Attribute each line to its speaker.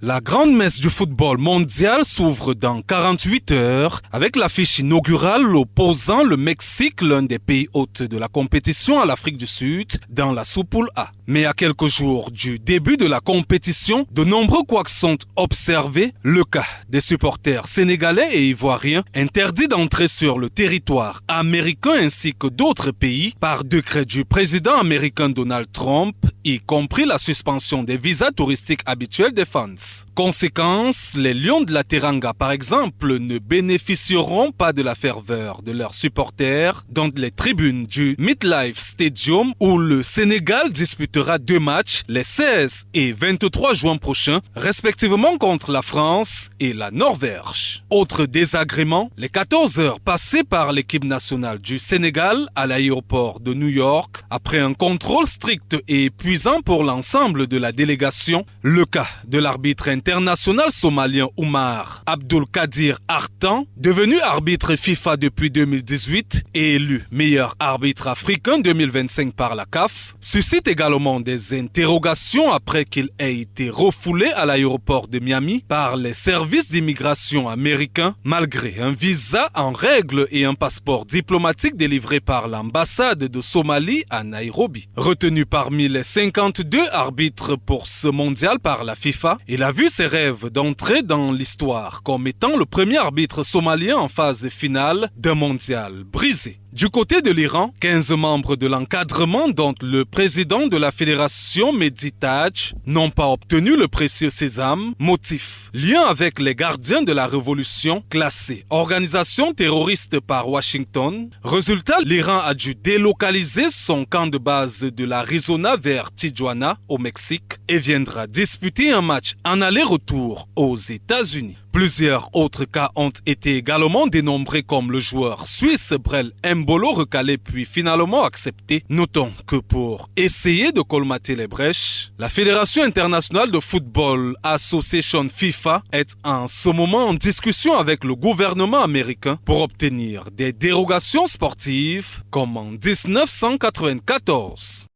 Speaker 1: La grande messe du football mondial s'ouvre dans 48 heures avec l'affiche inaugurale opposant le Mexique, l'un des pays hôtes de la compétition, à l'Afrique du Sud, dans la sous-poule A. Mais à quelques jours du début de la compétition, de nombreux couacs sont observés. Le cas des supporters sénégalais et ivoiriens interdits d'entrer sur le territoire américain ainsi que d'autres pays par décret du président américain Donald Trump, y compris la suspension des visas touristiques habituels des fans. Conséquence, les Lions de la Teranga, par exemple, ne bénéficieront pas de la ferveur de leurs supporters dans les tribunes du MetLife Stadium où le Sénégal disputera 2 matchs les 16 et 23 juin prochains, respectivement contre la France et la Norvège. Autre désagrément, les 14 heures passées par l'équipe nationale du Sénégal à l'aéroport de New York, après un contrôle strict et épuisant pour l'ensemble de la délégation, le cas de l'arbitre international somalien Oumar Abdulkadir Artan, devenu arbitre FIFA depuis 2018 et élu meilleur arbitre africain 2025 par la CAF, suscite également des interrogations après qu'il ait été refoulé à l'aéroport de Miami par les services d'immigration américains malgré un visa en règle et un passeport diplomatique délivré par l'ambassade de Somalie à Nairobi. Retenu parmi les 52 arbitres pour ce mondial par la FIFA, il a vu ses rêves d'entrer dans l'histoire comme étant le premier arbitre somalien en phase finale d'un mondial brisé. Du côté de l'Iran, 15 membres de l'encadrement, dont le président de la fédération Mehdi Taj, n'ont pas obtenu le précieux sésame. Motif: lien avec les gardiens de la révolution, classés organisation terroriste par Washington. Résultat, l'Iran a dû délocaliser son camp de base de l'Arizona vers Tijuana, au Mexique, et viendra disputer un match en aller-retour aux États-Unis. Plusieurs autres cas ont été également dénombrés comme le joueur suisse Brel Mbolo recalé puis finalement accepté. Notons que pour essayer de colmater les brèches, la Fédération internationale de football Association FIFA est en ce moment en discussion avec le gouvernement américain pour obtenir des dérogations sportives comme en 1994.